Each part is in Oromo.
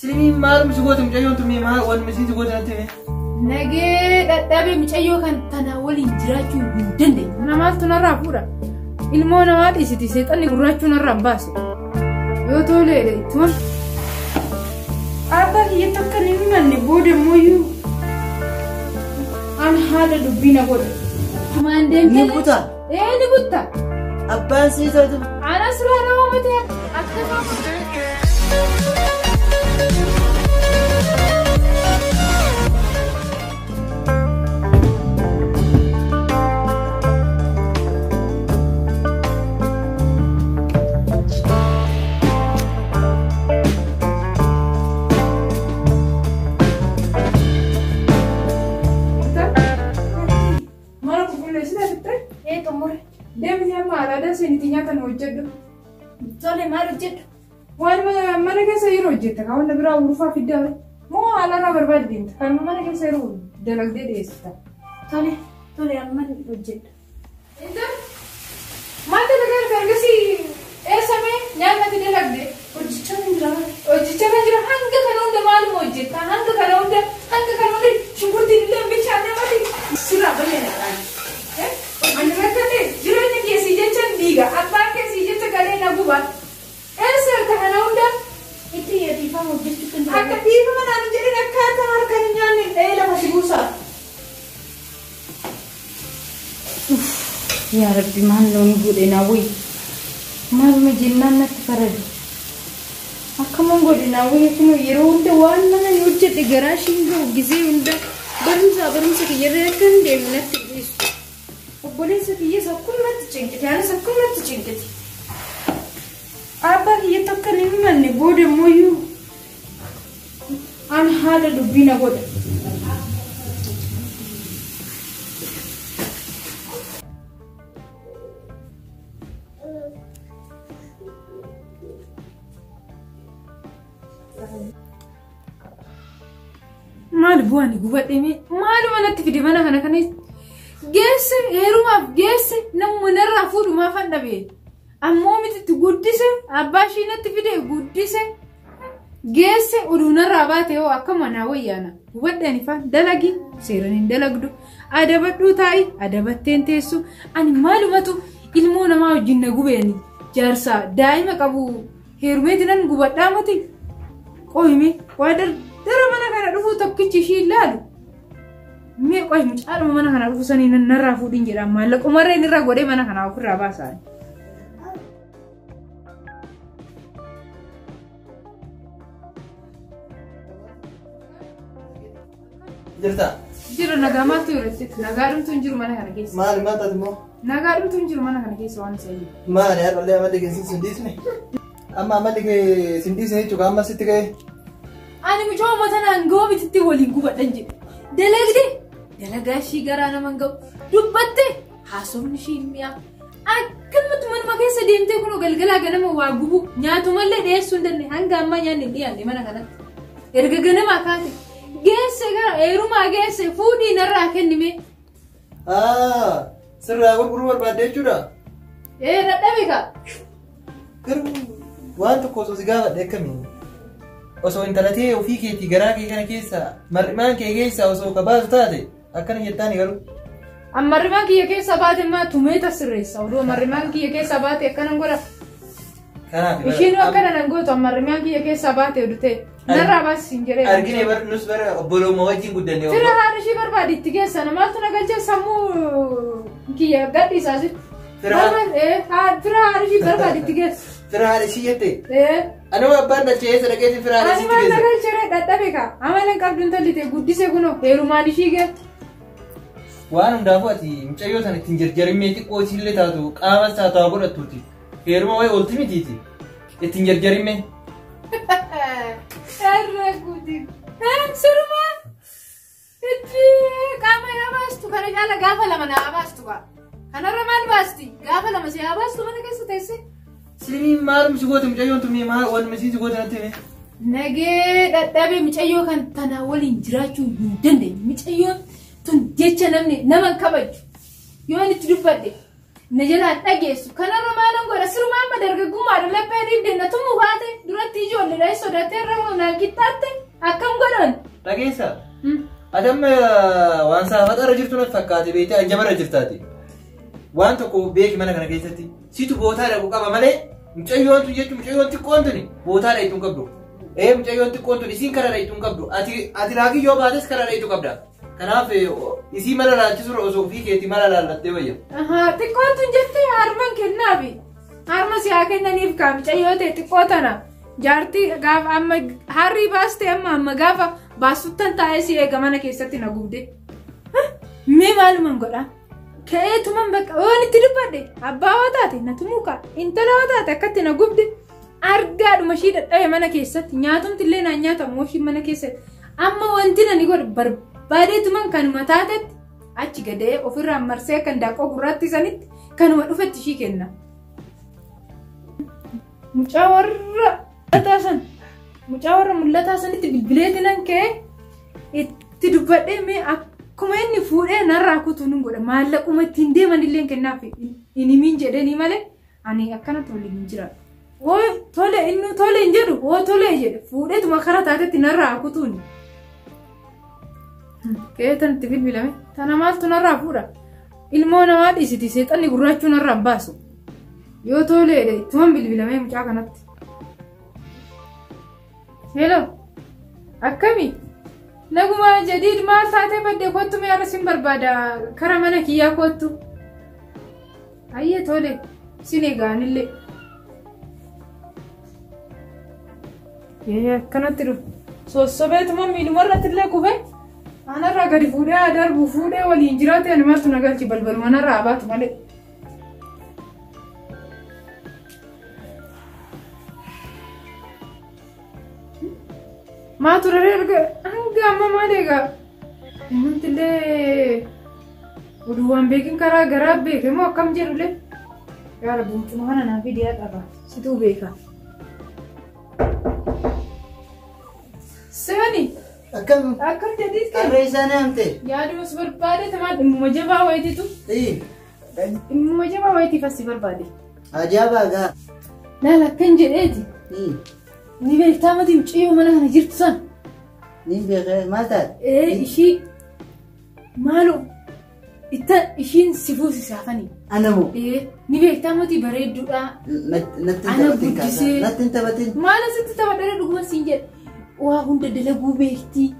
Sini maal misugoota mucayyoo tumee maal waan misiin sugoota natti hime. Nagee dadhabee mucayyoo kan tanaa waliin jiraachuu hin dandeenye. Namaatu narraa fuudha. Ilmoo namaa dhiisiti seexanni gurraachuu narraa baase. Yoo toleedha ittoon. Abbaa kiyya takka ni himanne booda mooyyuu. An haadha dubbii na godha. Tumaan deemtee. Ni buta. Ni buta. Abbaan siisatu. Anas raara uumatee akka Seninya kan hojjedhu. Tole maal hojjedhu? Waan mana keessa yeroo hojjetta kan wanta biraa urufaa fiddaa moo alaarraa barbaade deemta kan mana keessa yeroo dalagdee dhiyeessita. Tole amma hojjedhu. Maal dalagaa ergasii eessamee nyaatatti dalagdee hojjechaa kan jira hanga kana hunda maaluma hojjetta hanga kana hunda shunkurtiin illee bishaan namatti sirraa bayyana. Ani rakkate jireenya keessi jecha diiga abbaan keessi jecha galee na guba eessa kana hunda itti dhiifama hojjechuu kan jiru akka dhiifama naan jedhin akkaataa harka hin nyaanne lafa si buusaa. Yaa Rabbi maal loon godhe naa wayi maaluma jennaan natti faradi akkaman godhe naa wayi kun yeroo hunda waan mana hojjedhe garaa shingoo gisee hunda barumsa kiyyarree akka hin deemne natti dhiisu. Obboleessa kiyya sakkumatti cinkite ani sakkumatti cinkite. Abbaa kiyya takka ni himanne booda mooyyuu an haadha dubbii na godha. Maal bu'ani gubadhee maaluma natti fide mana kana kanis. Geesse heerumaaf geesse namni narraa fuudhumaaf an dhabe ammoo mititti guddise abbaa ishii natti fide guddise geesse oduu narraa baate yoo akka manaa wayyaana hubadhaan ifaan dalagi seeran hin dalagdu adabadhuu taa'i adabatteen teessu ani maalumatu ilmoo namaa wajjin na gubeeni jaarsaa daa'ima qabu heerumeeti nan gubadhaa mati qohime waa dara mana kana dhufuu tokkichi ishii ilaalu. Mee qoy mucaadhuma mana kana dhufusanii narraa fuudhin jedha maallaqumarree irraa godhee mana kana ofirraa baasaa. Jirta? Jira nagaamaatu irratti nagaadhumtu hin jiru mana kana keessa. Maali maataati moo? Nagaadhumtu hin jiru mana kana keessa waan isa jiru. Maali yaa dhallee amalli kee sindiisne? Amma amalli kee sindiisne jechuudha amma sitti ka'e. Ani mucaa matanaan goobititti waliin gubadhan jedhe. Dalagde dalagaa ishii garaa naman ga'u dubbatte haasofni ishii mi'a akkanumatti manuma keessa deemtee kunoo galgalaa ganama waa gubu nyaatumallee dhiyeessuu hin dandeenye hanga ammaa nyaanni hin dhiyaanne mana kanatti erga ganamaa kaate geesse gara heerumaa geesse fuudhii narraa kennime. Sirraa gurguruu barbaadde jechuudha? Dadhabe kaa. Garuu waan tokko osoo si gaafadhe akkamii? Osoo intalatee ofii keetii garaa kee kana keessa mar'imaan kee keessa osoo kabaasu taate akkana jettaani garuu. Mar'imaan kiyya keessa baate maa tumeeta sirreessa oduu mar'imaan kiyya keessa baate akkanan godha. Kanaaf ishiin akkana nan gootu mar'imaan kiyya keessa baate odutee narraa baasisin jedhee. Argine nus bara obbolooma wajjin guddanne. Fira haadha ishii barbaade itti geessa namaaltu na galchee sammuu kiyya gadhiisaasi. Fira haadha ishii barbaade itti geessa. Fira haadha ishii jette? Anuma abbaan dhalchee sadaqeetti fira haadha ishii geessa. Ani maal dhalchee dadhabe kaa amalan qabduun tallite guddise kunoo heerumaan ishii geessa. Waan hundaafuu ati mucayyoo sana ittiin jarjarimee xiqqoo isiillee taatu qaama isaa taa'u godhattuuti. Heeruma wayii oolti mitiiti. Ittiin jarjarimee. Har'a guutiin. Sirumaa. Itti qaama yaa baastu kana caala gaafa lama naa baastu kaa. Kanarra maal baasti? Gaafa lama si yaa baastu mana keessa teesse. Sini maalum si goote mucayyoon tumee maal waan misiin si goote natti hime? Nagee dadhabee mucayyoo kan tanaa waliin jiraachuu hin dandeenye. Mucayyoon tun jecha namni nama kabaju. Yoo itti dubbadhe نجلا تجلس كان ما نقول أسرع ما بدرك قوم على لا بريد نتوم وقاعد دلوقتي يجوا اللي لا يسود ترى من الكتات أكم قرن تجلسا أدم وانسا هذا رجلت نفكاتي بيتي أنجم رجلتاتي وانتو كو بيك منا كنا كيستي سيتو بوتالا كو كابا مالي مشايون تجيت مشايون تكونتني بوتالا يتون كبدو إيه مشايون تكونتني سين كرا يتون كبدو أتي راكي يوم بعدس كرا يتون كبدا كنا في إسي مالا لا تسور أزوفي كيتي مالا لا تبيا تكونتن جتة هرمان كنابي هرمان سياكن نيف كام مشايون تكوتنا جارتي غاف أما هاري باستي أما غافا باسوتن تايسي إيجامانا كيستي نقوده مي معلوم أنقولا كأي تمام بك أوني تريبادي أبا واتاتي نتموكا إنت لا واتاتي كتي نقوده أرجع مشيد أي مانا كيستي نياتم تلينا نياتم موشي مانا كيستي أما وانتنا نقول بربادي تمام كانوا متاتت أشي قدي وفي مرسي كان داكو قراتي سنت كانوا مدوفة تشيكينا مجاورة ملتا سنت بالبلادنا كي تدبادي مي kuma inni fuudhee narraa kutuu nun godha maallaquma ittiin deeman illee kennaaf inni min jedhanii malee ani akkana tole hin jira woo tole inni tole hin jedhu woo tole jedhe fuudheetuma karaa taatetti narraa kutuun keetan itti bilbilame tana maaltu narraa fuudha ilmoo namaa dhiisiti seexanni gurraachuu narraa baasu yoo toleedhe ittuman bilbilame mucaa kanatti hello akkami نقوم جديد ما ساعتي بدي كنت مي أرسم بربادا كرمنا كيا كنتو أيه تولي سينيغان اللي يا كانت ترو صوبت مامي مرة تلا كوفي أنا راجع فودي أدار بفودي والإنجرات أنا ما تنقل كي بلبل ما أنا رابط مالي ما ترى أنجا ما لقى أنت اللي ودوان بيكين كرا غراب بيك ما كم جرو لي يا رب أنت ما أنا نبي ديات أبا ستو بيكا سوني أكم جديد كم الرئيسانة أمتى يا دي مصبر بادي تمام مجبا ويتي تو إيه مجبا ويتي فسيبر بادي أجابة غا لا كن جريتي إيه نبي تامدي مشيو منا هنا جرت سن نبي غير ما تاد إيه إشي مالو إنت إشين سيفوسي سافني أنا مو إيه نبي تامدي بريد دودا أنا بديسي نتنتبتين ما لازم تتبع دوغما سينجر وهند دلغو بيتي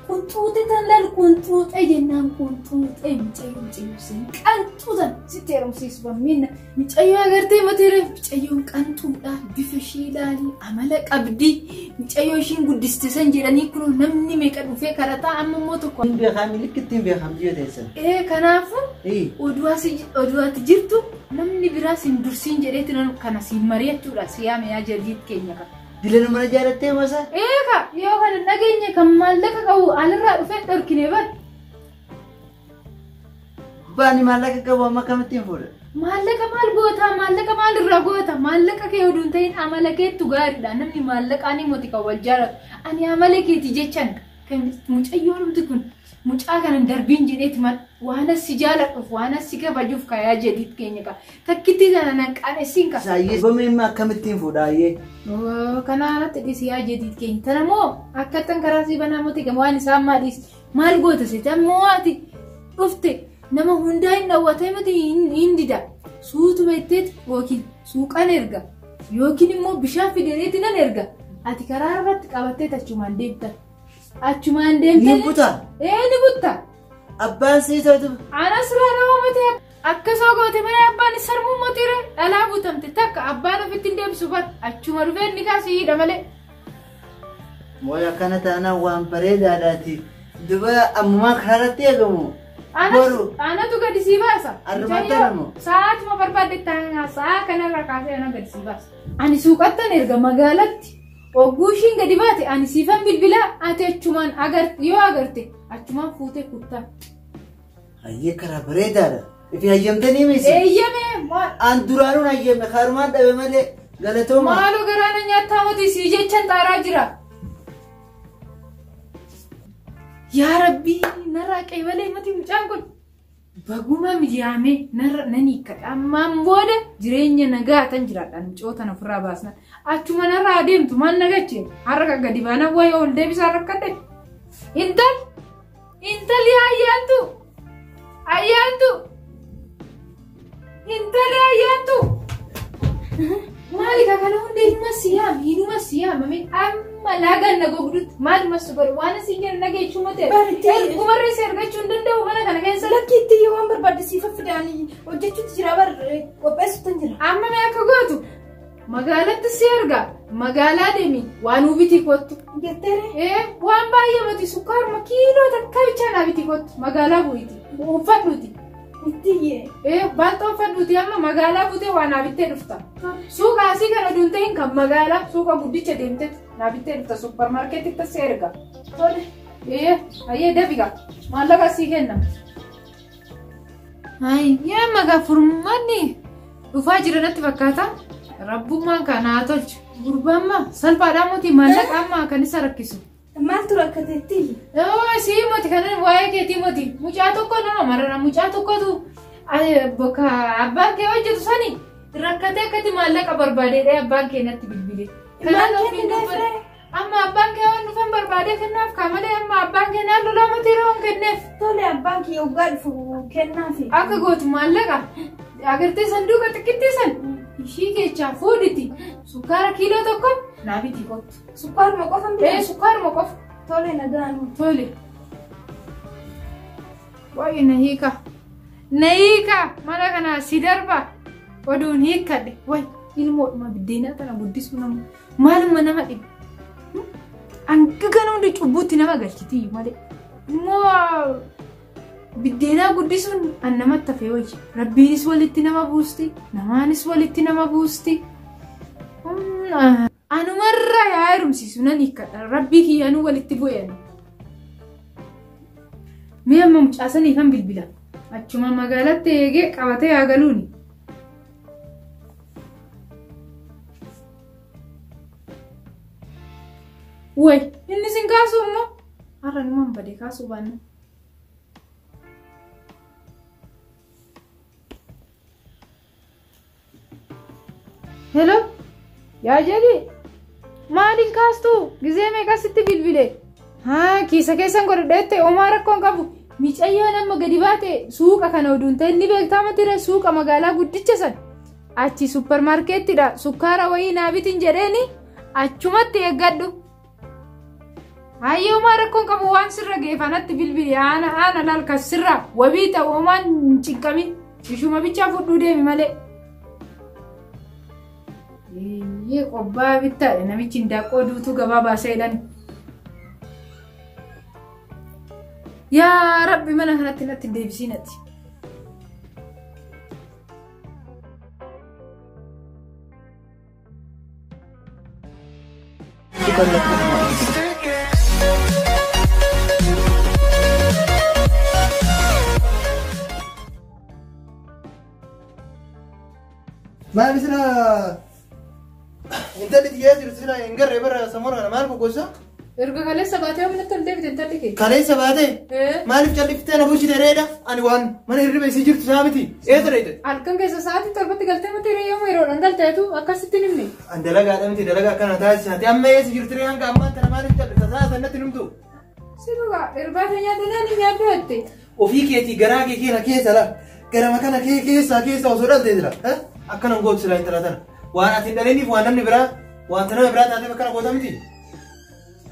كنتو تتنلل كنتو أجنام كنتو مچايو سين كنتو زن ستيرم سيسبا مين مچايو أغرتي متيري مچايو كنتو دا بفشي لالي عملك أبدي مچايو شين قدست سنجراني كنو نمني ميكادو في كارتا أما موتو كون تنبي خامي لك تنبي خامجيو ديسن إيه كنافو إيه ودوات جرتو نمني براسين درسين جريتنا كناسين مريتو راسيامي يا جديد كينيكا دلنا من جارتي مسا إيه كا يو كان نجيني كمال لك أو على الرأي فين تركني بر باني مالك كوا ما كم تنفور مالك مال بوتا مالك مال الرغوتا مالك كيودون تين عملك تجاري لا نمني مالك أني موتيكا والجارة أني عملك تيجيشان كان متأيّون بتكون متأكن دربين جديد مال وانا سجالة وانا سكة بجوف كيا جديد كينيكا تكتي أنا كأنا سينكا سايس بمن ما كم تنفور أيه كنا تديسيا جديد كين تنامو أكتن كراسي بنا موتيكا واني سامع ديس مال قوتا سيتام مواتي أفتي نما هنداي نواتي متي إنديدا سوت ميتت وكيل سوق أنرجع يوكين مو بشاف ديريتي نرجع أتكرار بات كابتة تشومان ديبتا أشومان ديبتا نبوتا إيه نبوتا أبان سيتو أنا سرنا ما متى أكسو قوتي ما أبان سرمو متيره ألا بوتم تتك أبان في تندم سبات أشومان رفين نكاسي دمله ويا كانت أنا وان بريدة داتي دبا أمما خارتي أجمو أنا تو قد سيباسا أرمترمو ساعات ما بربادة تانغا ساعة كنا ركاسي أنا قد سيباسا أنا سوقت نرجع مقالتي وغوشين قد باتي أنا سيفان بالبلا أتى أشومان يو أغرتي أشومان فوتي كوتا هي كرا بريدة في هيمتني ميسي أيامي ما أندورانو هيم خارمان ده بملي غلطو ما لو غرانا نياتا متي سيجي چن تاراجرا يا ربي نراك أي ولي متي مجانكون baguma mijaame nani kadhammaan booda jireenya nagaa tan jiraadhaan coota na furraa baasna achuma narraa adeemtu maal nagache harka gadi baana wayii ol deebisaa rakkadhe intal ayyaantu intali ayyaantu maali kakana hunde hinuma siyaam amma laagaan na gogdutti maali masu bar waan isin jedhan nageechuu mate gumarree si argachuu hin danda'u mana kana keessa lakkiitti yoo waan barbaadisiifa fidaanii hojjechuutti jira bar qopheessuutan jira amma mee akka gootu magaalatti si arga magaalaa deemi waan ubitii kottu jetteere waan baay'ee mati sukkaaruma kiiloo takka bichaadhaa bitii kottu magaalaa bu'iti uffadhuuti ittiyyee baatoo uffadhuuti amma magaalaa butee waan naabittee dhufta suuqa asii kana duuntahin kan magaalaa suuqa guddicha deemtetti naabittee dhufta supparmaarkeetitti tassi erga tole ayyee dafiga maallaqa asii kenna yaa magaa furmanni dhufaa jiranatti fakkaata rabbummaan kanaa tolchu gurbamma salphaadhaan moti maallaqa amma kan isa rakkisu maaltu rakkateetti sii moti kanan waa'ee keetii moti mucaa tokko nama marara mucaa tokkotu bakka abbaan kee hojjetu sani rakkatee akkati maallaqa barbaadeedha abbaan kee natti bilbile amma abbaan kee waan dhufan barbaadee kennaaf kamalee amma abbaan kee naan lolaa moti roon kenneef tole abbaan kee hoggaa dhufu kennaafi akka gootu maallaqa agartee sanduuqa xiqqittii san ishii keechaa fuudhiti sukkaara kiiloo tokko naabiti kottu sukkaaruma qofan bira sukkaaruma qofa tole nagaanu tole waa'ee na hiika mana kana si darba oduun hiikkadhe way ilmoodhuma biddeenaa tana guddisuu nama maaluma nama dhibu hanga hundi cubbuutti nama galchiti malee immoo biddeenaa guddisuun an namatti hafee wayyi rabbiinis walitti nama buusti namaanis walitti nama buusti anumarra yaa heerumsiisu nan hiikkadha rabbii kiyyaanuu walitti bu'een mee amma mucaasanii kan bilbila achuma magaalatti eegee qabatee yaa galuuni way inni sin kaasuu immoo har'a numaan badee kaasuu baanna hello yaa jedhi maaliin kaastuu gizee meeqasitti bilbile kiisa keessan godhadheette homaa rakkoon qabu micayyoo nama gadi baate suuqa kana oduun ta'e inni beektaa ture suuqa magaalaa guddicha san achi supparmaarkeettidha sukkaara wayii naabitiin jedheeni achumatti eeggadhu homaa rakkoon qabu waan sirra geefanatti bilbili aana lalka sirra wabii ta'u homaan cinqami ishuma bichaa fudhuu deemi malee qobbaa bittaadha namichi hindaaqqoo duutuu gabaa baaseedhan yaa rabbi mana kanatti natti deebisiinatti maal sila intalli xiyyaa jirtu sila hin garree bara samoora kana maal boqosa erga kaleessa baatee humnatti ol deebite intalli kee kaleessa baatee maaliif calliftee na bulchite reedha ani waan mana hirriba isii jirtu saa miti eessa reete halkan keessa sa'aatii torbatti galtee miti yommuu yeroodhaan galteetu akkasitti nimne an dalagaadha miti dalagaa akkana taasisaati amma eessa jirtu ree hanga ammaan tana maaliif callifta saa sannatti numtu sinuga irbaata nyaata naani nyaaddu jette ofii keetii garaa kee keena keessa la garama kana kee keessa osoo dhaltee jira akkana gootu sila intala tana waan ati hin dhaliniif waan namni biraa wanta nama biraa taateef akkana goota miti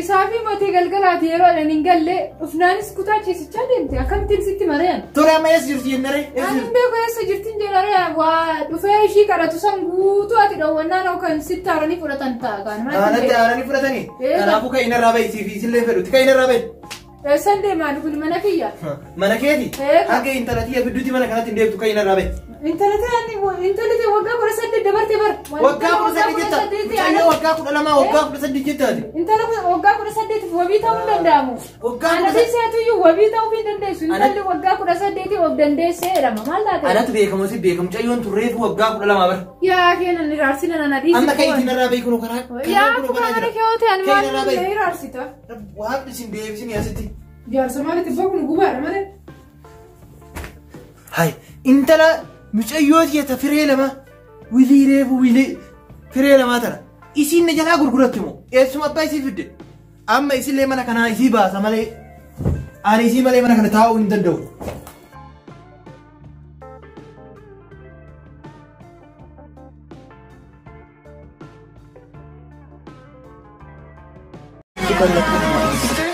isaafi mootii galgalaati yeroodhaan hin galle dhufnaanis kutaa ciisichaa deemte akkamittiin sitti mari'an tole amma eessa jirti jennare ani beeku eessa jirtin jennare waa dhufee ishii kadhatu san guutuu ati dhawwannaan kan sitti haaranii fudhatan ta'a aanatti haaranii fudhatanii kanaafuu kan inni irraa bahi siif isillee fedhutti kan inni irraa bahi eessan deemaan kun mana kiyya mana keeti hanga intala tiyya bidduuti mana kanatti hin deebtu kan inni irraa bahi intalli waggaa 18 dabarte bar waggaa 18 jetta waggaa 12 waggaa 18 jettaati intala waggaa 18 wabii ta'uu hin danda'amu anatti seetuyyuu wabii ta'uu hin dandeessu intalli waggaa 18 of dandeessee jedhama maal laata anatu beekamu si beekamu cayyoon turreefu waggaa 12 bar yaa keenan iraarsina nana dhiisi amma kan itti narraa beekunu karaa yaa kuma mana keewwate ani maal iraarsita waaqni sin deebisin yaasitti jaarsa maalitti bakku gubaadha malee Hai intala mucayyooti yata firee lama wilii reefu wilii firee lamaa tana isiin na jalaa gurguratti moo eessuma abbaa isii fidde amma isillee mana kanaa isii baasa malee ani isii malee mana kana taa'uu hin danda'u. Bukan